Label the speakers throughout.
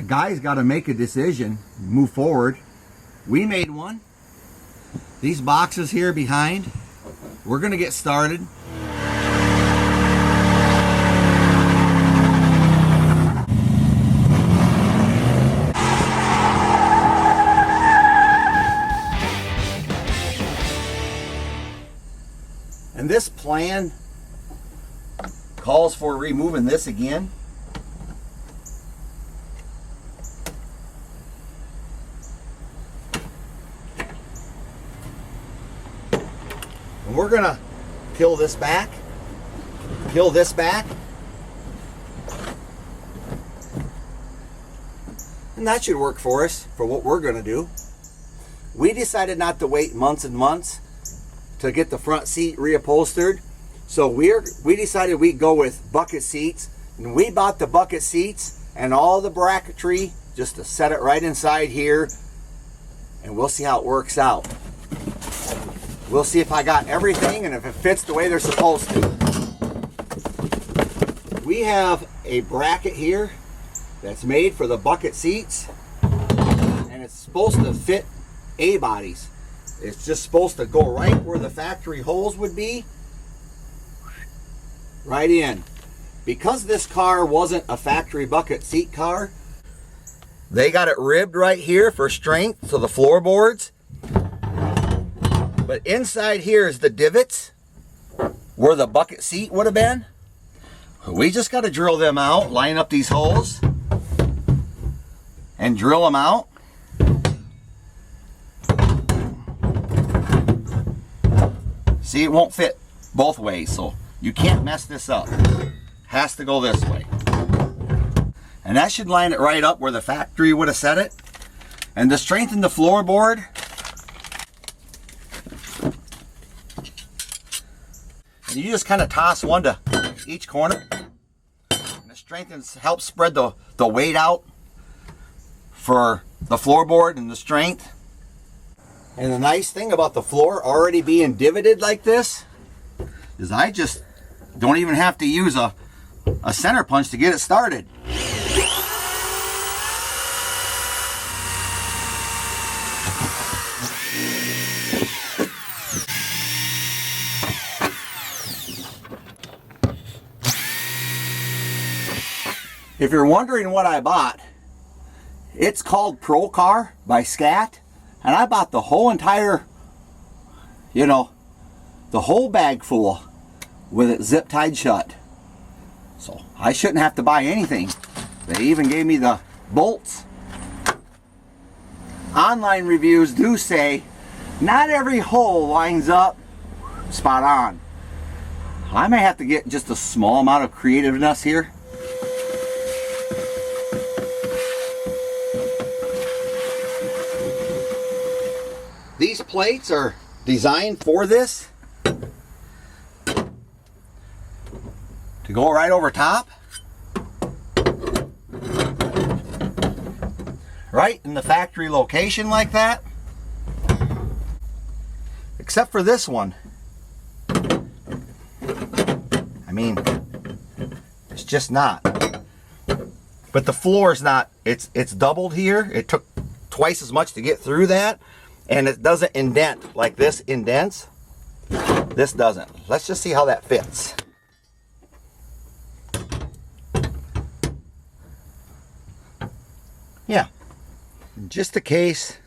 Speaker 1: a guy's got to make a decision, move forward. We made one. These boxes here behind, we're going to get started. And this plan calls for removing this again. And we're gonna peel this back, and that should work for us for what we're gonna do. We decided not to wait months and months to get the front seat reupholstered, so we decided we'd go with bucket seats, and we bought the bucket seats and all the bracketry just to set it right inside here, and we'll see how it works out. We'll see if I got everything and if it fits the way they're supposed to. We have a bracket here that's made for the bucket seats, and it's supposed to fit A-bodies. It's just supposed to go right where the factory holes would be, right in. Because this car wasn't a factory bucket seat car, they got it ribbed right here for strength, so the floorboards. But inside here is the divots where the bucket seat would have been. We just got to drill them out, line up these holes, and drill them out. See, it won't fit both ways, so you can't mess this up. Has to go this way. And that should line it right up where the factory would have set it. And to strengthen the floorboard, you just kind of toss one to each corner. And it strengthens, helps spread the weight out for the floorboard and the strength. And the nice thing about the floor already being divoted like this is I just don't even have to use a center punch to get it started. If you're wondering what I bought, it's called Procar by Scat, and I bought the whole entire, the whole bag full with it zip tied shut. So I shouldn't have to buy anything. They even gave me the bolts. Online reviews do say not every hole lines up spot on. I may have to get just a small amount of creativeness here. These plates are designed for this, to go right over top, right in the factory location like that, except for this one. I mean, it's just not. But the floor is not, it's doubled here. It took twice as much to get through that. And it doesn't indent like this indents. This doesn't. Let's just see how that fits. Yeah. Just in case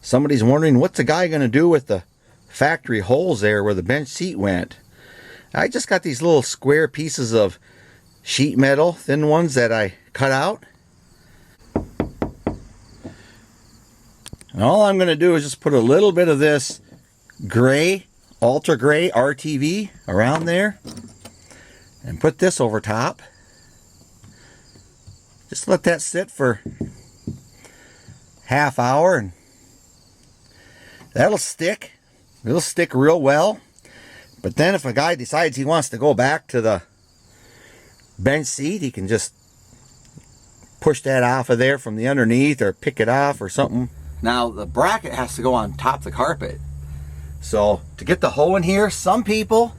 Speaker 1: somebody's wondering what's the guy going to do with the factory holes there where the bench seat went. I just got these little square pieces of sheet metal, thin ones that I cut out. And all I'm going to do is just put a little bit of this gray, ultra gray RTV around there and put this over top. Just let that sit for half hour and that'll stick. It'll stick real well. But then if a guy decides he wants to go back to the bench seat, he can just push that off of there from the underneath or pick it off or something. Now the bracket has to go on top of the carpet. So to get the hole in here, some people,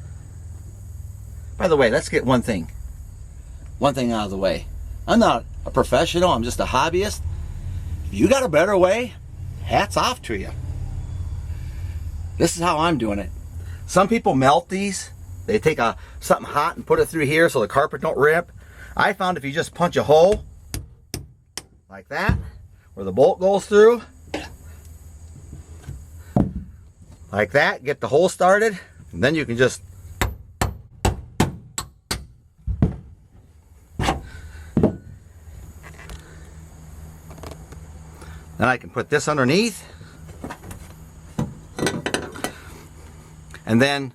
Speaker 1: by the way, let's get one thing out of the way. I'm not a professional. I'm just a hobbyist. If you got a better way, hats off to you. This is how I'm doing it. Some people melt these. They take something hot and put it through here so the carpet don't rip. I found if you just punch a hole like that, where the bolt goes through, like that, get the hole started, and then you can just then I can put this underneath and then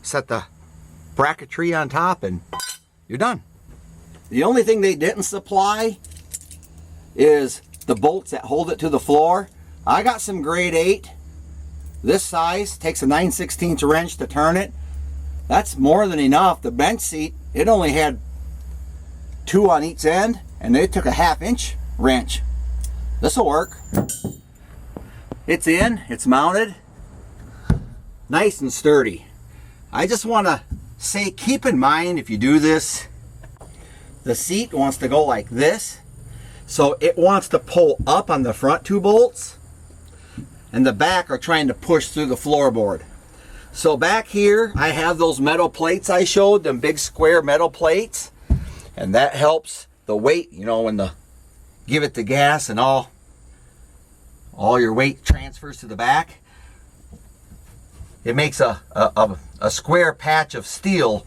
Speaker 1: set the bracketry on top and you're done. The only thing they didn't supply is the bolts that hold it to the floor. I got some grade 8. This size takes a 9/16 wrench to turn it. That's more than enough. The bench seat, it only had 2 on each end, and they took a 1/2 inch wrench. This will work. It's in, it's mounted, nice and sturdy. I just want to say, keep in mind if you do this, the seat wants to go like this. So it wants to pull up on the front 2 bolts, and the back are trying to push through the floorboard. So back here, I have those metal plates I showed, them big square metal plates, and that helps the weight, you know, when the give it the gas and all your weight transfers to the back. It makes a square patch of steel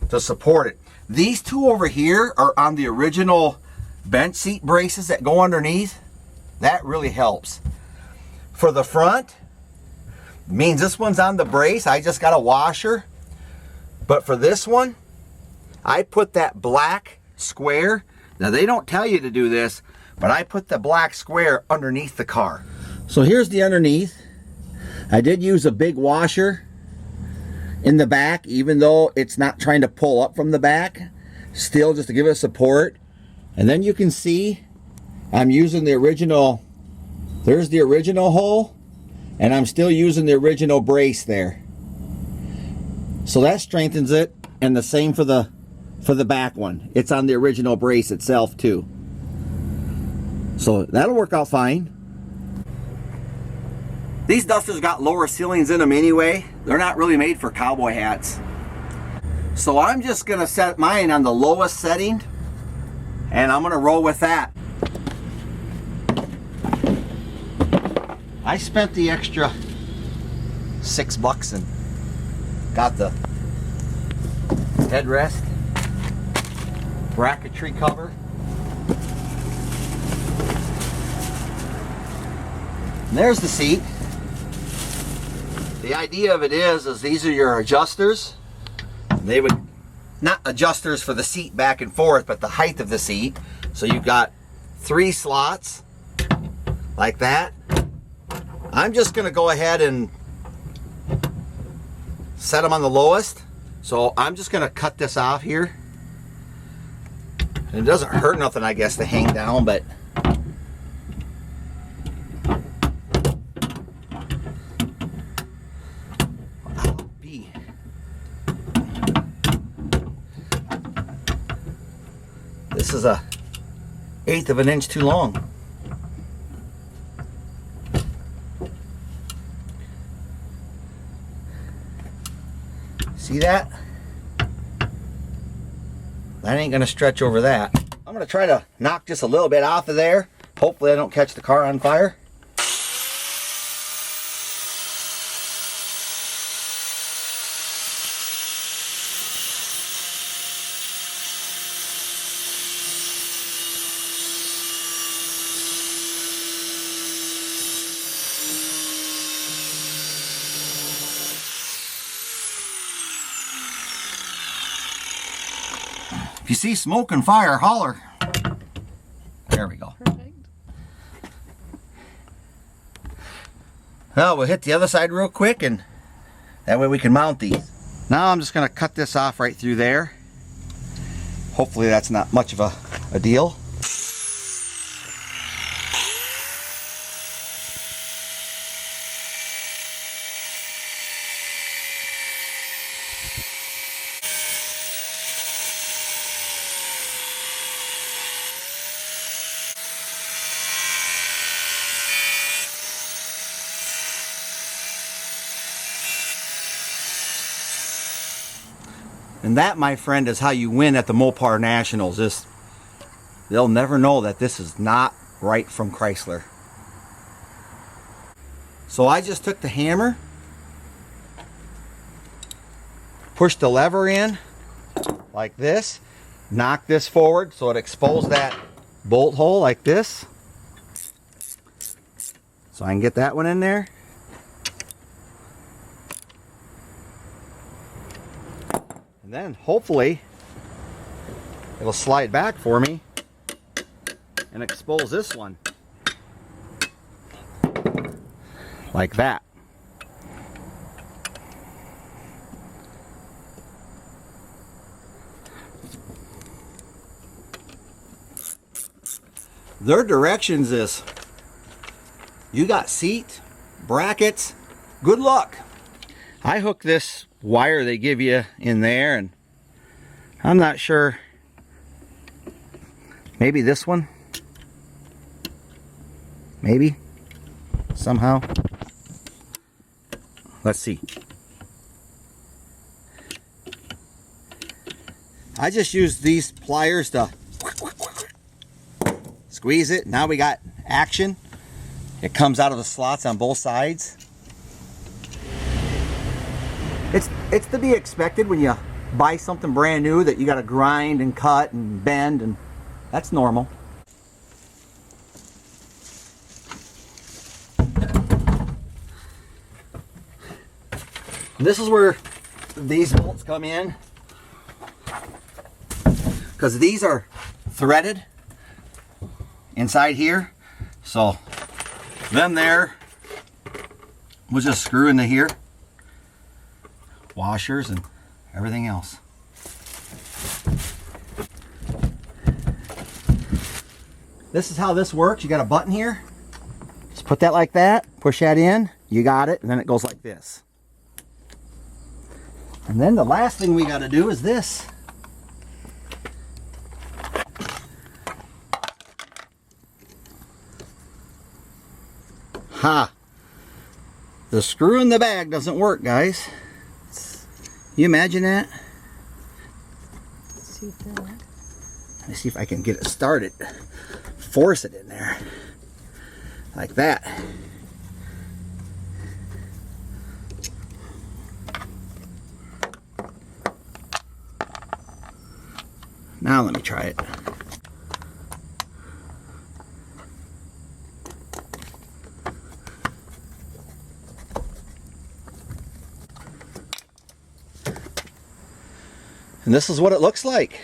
Speaker 1: to support it. These 2 over here are on the original bench seat braces that go underneath. That really helps. For the front, means this one's on the brace. I just got a washer. But for this one, I put that black square. Now they don't tell you to do this, but I put the black square underneath the car. So here's the underneath. I did use a big washer in the back, even though it's not trying to pull up from the back. Still, just to give it support. And then you can see I'm using the original, there's the original hole, and I'm still using the original brace there. So that strengthens it, and the same for the back one. It's on the original brace itself too. So that'll work out fine. These dusters got lower ceilings in them anyway. They're not really made for cowboy hats. So I'm just gonna set mine on the lowest setting, and I'm gonna roll with that. I spent the extra $6 and got the headrest, bracketry cover. And there's the seat. The idea of it is these are your adjusters. They would, not adjusters for the seat back and forth, but the height of the seat. So you've got 3 slots like that. I'm just gonna go ahead and set them on the lowest. So I'm just gonna cut this off here. And it doesn't hurt nothing, I guess, to hang down, but this is a 1/8 of an inch too long. See that? That ain't gonna stretch over that. I'm gonna try to knock just a little bit off of there. Hopefully I don't catch the car on fire. If you see smoke and fire, holler. There we go.
Speaker 2: Perfect.
Speaker 1: Well, we'll hit the other side real quick, and that way we can mount these. Now I'm just going to cut this off right through there. Hopefully that's not much of a deal. And that, my friend, is how you win at the Mopar Nationals. They'll never know that this is not right from Chrysler. So I just took the hammer, pushed the lever in like this, knocked this forward so it exposed that bolt hole like this. So I can get that one in there. And then hopefully it'll slide back for me and expose this one like that. Their directions is, you got seat, brackets, good luck. I hooked this wire they give you in there, and I'm not sure, maybe this one, maybe, somehow. Let's see. I just used these pliers to squeeze it. Now we got action. It comes out of the slots on both sides. It's to be expected when you buy something brand new that you got to grind and cut and bend, and that's normal. This is where these bolts come in, because these are threaded inside here. So them there was just screw into here, washers and everything else. This is how this works. You got a button here, just put that like that, push that in, you got it, and then it goes like this. And then the last thing we got to do is this. Ha! The screw in the bag doesn't work, guys. You imagine that? Let me see if I can get it started. Force it in there. Like that. Now let me try it. And this is what it looks like.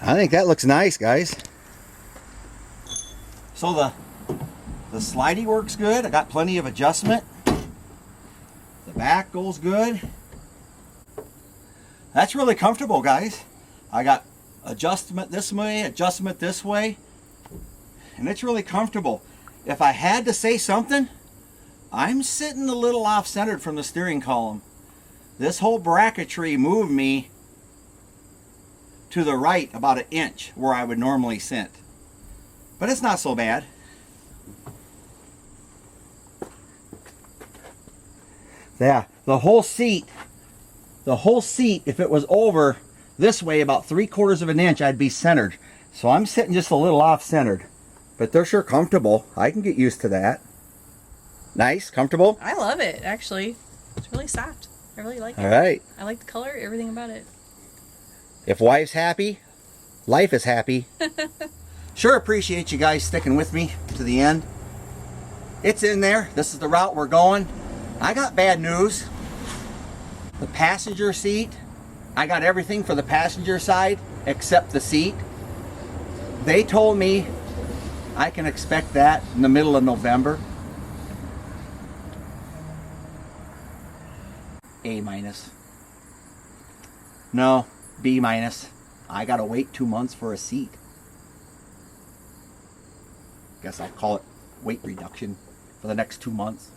Speaker 1: I think that looks nice, guys. So the slidey works good. I got plenty of adjustment. The back goes good. That's really comfortable, guys. I got adjustment this way, adjustment this way, and it's really comfortable. If I had to say something, I'm sitting a little off-centered from the steering column. This whole bracketry moved me to the right about an inch where I would normally sit. But it's not so bad. Yeah, the whole seat, if it was over this way about 3/4 of an inch, I'd be centered. So I'm sitting just a little off-centered. But they're sure comfortable. I can get used to that. Nice, comfortable?
Speaker 2: I love it, actually. It's really soft. I really like it.
Speaker 1: All right.
Speaker 2: I like the color, everything about it.
Speaker 1: If wife's happy, life is happy. Sure appreciate you guys sticking with me to the end. It's in there. This is the route we're going. I got bad news. The passenger seat, I got everything for the passenger side except the seat. They told me I can expect that in the middle of November. A-. No, B-. I gotta wait 2 months for a seat. Guess I'll call it weight reduction for the next 2 months.